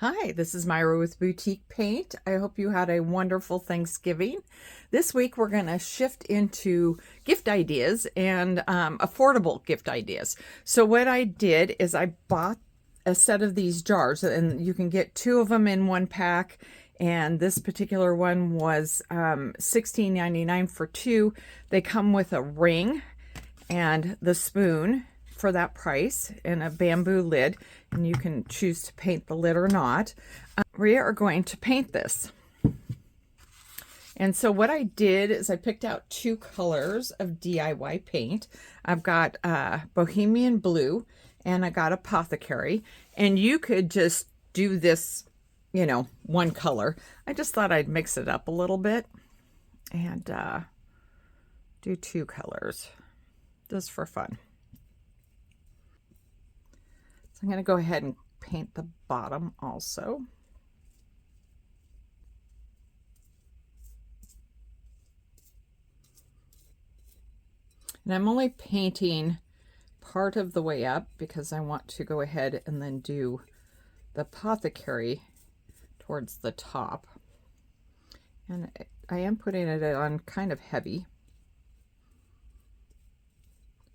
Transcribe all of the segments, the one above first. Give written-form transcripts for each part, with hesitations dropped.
Hi, this is Myra with Boutique Paint. I hope you had a wonderful Thanksgiving. This week we're going to shift into gift ideas and affordable gift ideas. So what I did is I bought a set of these jars, and you can get two of them in one pack. And this particular one was $16.99 for two. They come with a ring and the spoon for that price and a bamboo lid, and you can choose to paint the lid or not. We are going to paint this. And so what I did is I picked out two colors of DIY paint. I've got Bohemian Blue and I got Apothecary, and you could just do this, one color. I just thought I'd mix it up a little bit and do two colors just for fun. So I'm going to go ahead and paint the bottom also. And I'm only painting part of the way up because I want to go ahead and then do the Apothecary towards the top. And I am putting it on kind of heavy,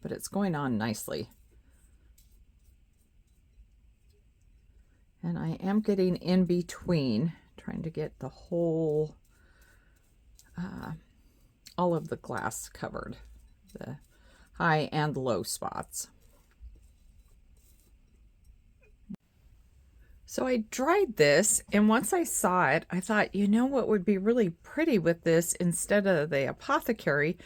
but it's going on nicely. And I am getting in between, trying to get the whole, all of the glass covered, the high and low spots. So I dried this, and once I saw it, I thought, what would be really pretty with this instead of the Apothecary,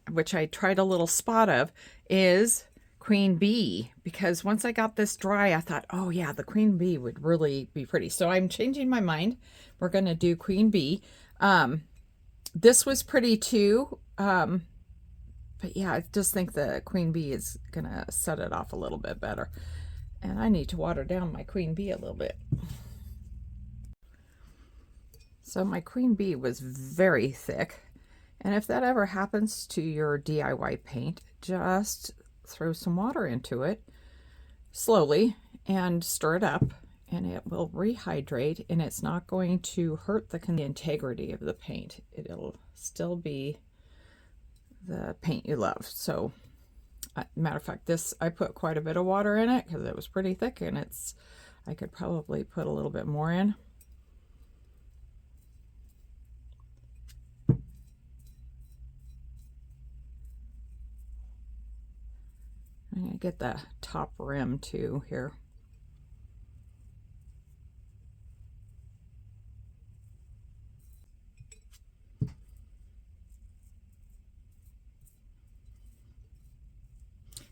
which I tried a little spot of, is Queen Bee, because once I got this dry, I thought, oh yeah, the Queen Bee would really be pretty. So I'm changing my mind. We're going to do Queen Bee. This was pretty too. But yeah, I just think the Queen Bee is going to set it off a little bit better. And I need to water down my Queen Bee a little bit. So my Queen Bee was very thick. And if that ever happens to your DIY paint, just throw some water into it slowly and stir it up, and it will rehydrate, and it's not going to hurt the integrity of the paint. It'll still be the paint you love. So matter of fact, this, I put quite a bit of water in it because it was pretty thick, and I could probably put a little bit more in. I'm going to get the top rim too here.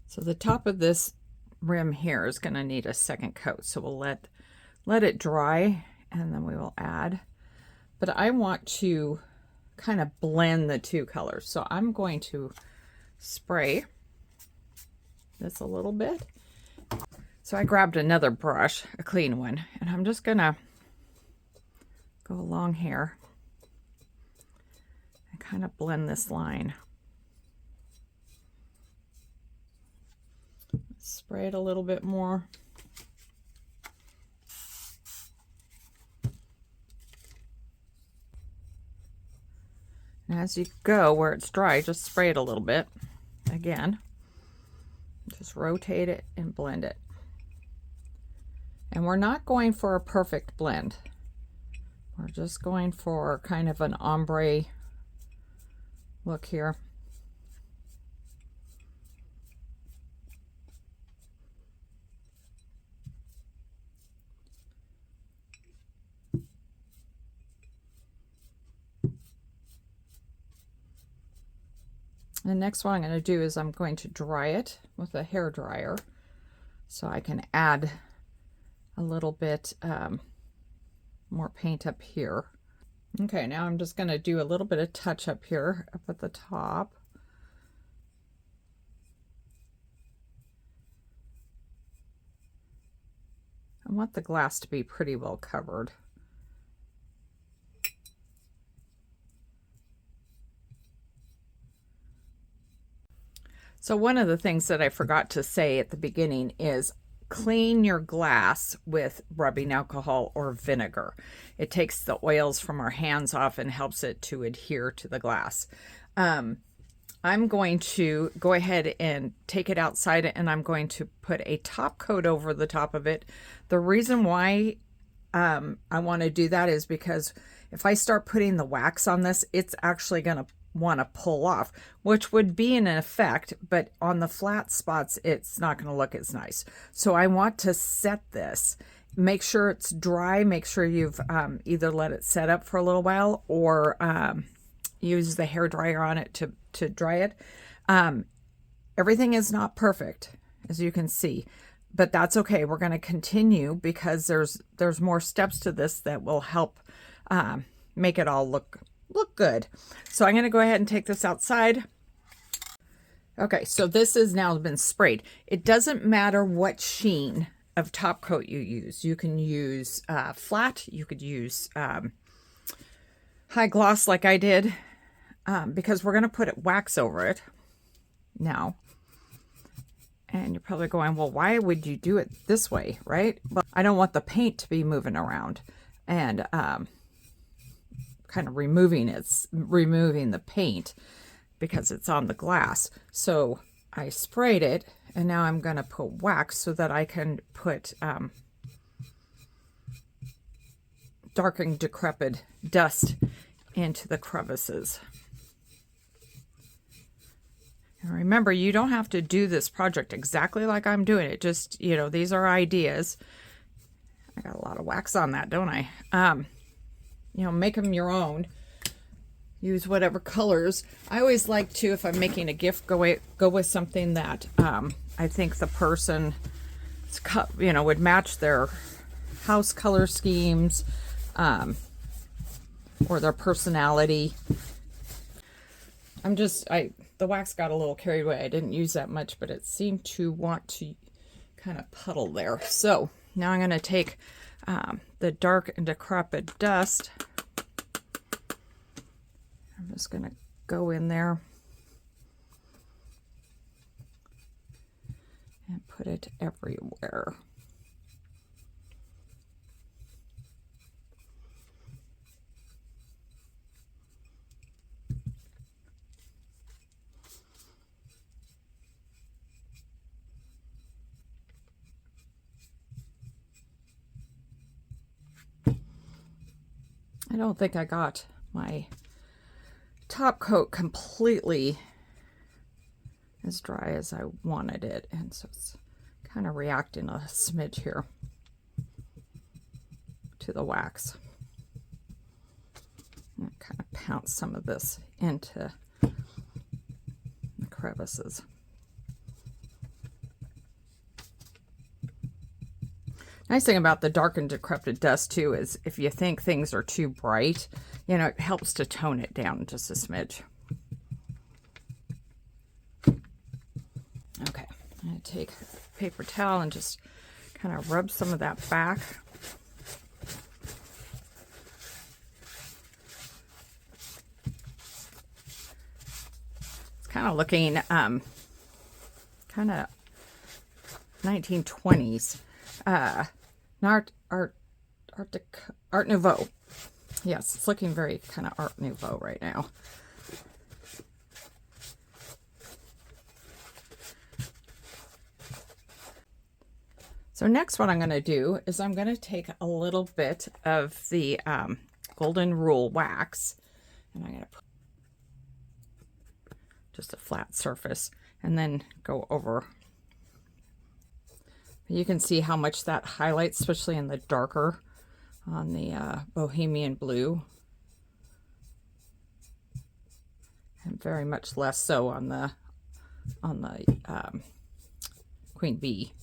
So the top of this rim here is going to need a second coat. So we'll let it dry, and then we will add. But I want to kind of blend the two colors. So I'm going to spray this a little bit. So I grabbed another brush, a clean one, and I'm just gonna go along here and kind of blend this line. Spray it a little bit more. And as you go where it's dry, just spray it a little bit again. Just rotate it and blend it. And we're not going for a perfect blend. We're just going for kind of an ombre look here. The next one I'm going to do is I'm going to dry it with a hair dryer so I can add a little bit more paint up here. Okay, now I'm just going to do a little bit of touch up here up at the top. I want the glass to be pretty well covered. So one of the things that I forgot to say at the beginning is clean your glass with rubbing alcohol or vinegar. It takes the oils from our hands off and helps it to adhere to the glass. I'm going to go ahead and take it outside, and I'm going to put a top coat over the top of it. The reason why I want to do that is because if I start putting the wax on this, it's actually going to want to pull off, which would be an effect, but on the flat spots, it's not going to look as nice. So I want to set this, make sure it's dry, make sure you've either let it set up for a little while or use the hair dryer on it to dry it. Everything is not perfect, as you can see, but that's okay. We're going to continue because there's more steps to this that will help make it all look good. So I'm going to go ahead and take this outside. Okay, so this has now been sprayed. It doesn't matter what sheen of top coat you use. You can use flat, you could use high gloss like I did, because we're going to put wax over it now. And you're probably going, well, why would you do it this way, right? Well, I don't want the paint to be moving around and kind of removing the paint because it's on the glass. So I sprayed it, and now I'm going to put wax so that I can put dark and decrepit dust into the crevices. And remember, you don't have to do this project exactly like I'm doing it. Just, you know, these are ideas. I got a lot of wax on that, don't I? You know, make them your own. Use whatever colors. I always like to, if I'm making a gift, go with something that I think the person, you know, would match their house color schemes or their personality. The wax got a little carried away. I didn't use that much, but it seemed to want to kind of puddle there. So now I'm going to take the dark and decrepit dust. I'm just going to go in there and put it everywhere. I don't think I got my top coat completely as dry as I wanted it, and so it's kind of reacting a smidge here to the wax. I'm gonna kind of pounce some of this into the crevices. Nice thing about the dark and decrepit dust too is if you think things are too bright, you know, it helps to tone it down just a smidge. Okay, I'm going to take a paper towel and just kind of rub some of that back. It's kind of looking kind of 1920s. Art Nouveau. Yes, it's looking very kind of Art Nouveau right now. So next what I'm going to do is I'm going to take a little bit of the Golden Rule wax, and I'm going to put just a flat surface and then go over. You can see how much that highlights, especially in the darker on the Bohemian Blue, and very much less so on the Queen Bee.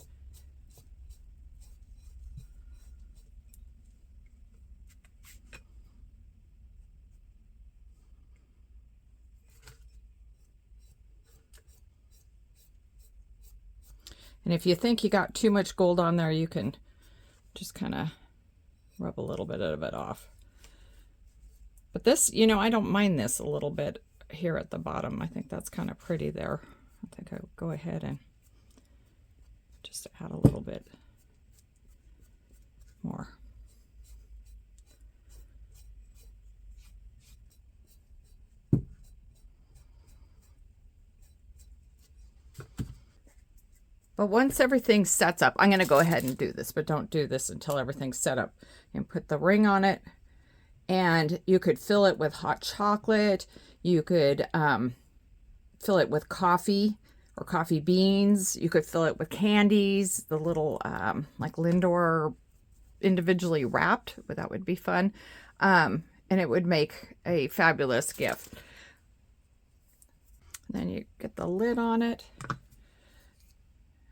And if you think you got too much gold on there, you can just kind of rub a little bit of it off. But this, you know, I don't mind this a little bit here at the bottom. I think that's kind of pretty there. I think I'll go ahead and just add a little bit more. But once everything sets up, I'm going to go ahead and do this, but don't do this until everything's set up. And put the ring on it, and you could fill it with hot chocolate. You could fill it with coffee or coffee beans. You could fill it with candies, the little like Lindor individually wrapped, but that would be fun. And it would make a fabulous gift. Then you get the lid on it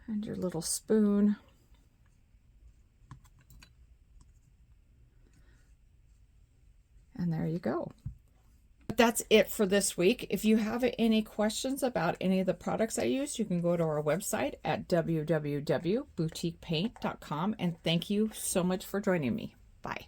and your little spoon. And there you go. That's it for this week. If you have any questions about any of the products I use, you can go to our website at www.boutiquepaint.com. And thank you so much for joining me. Bye.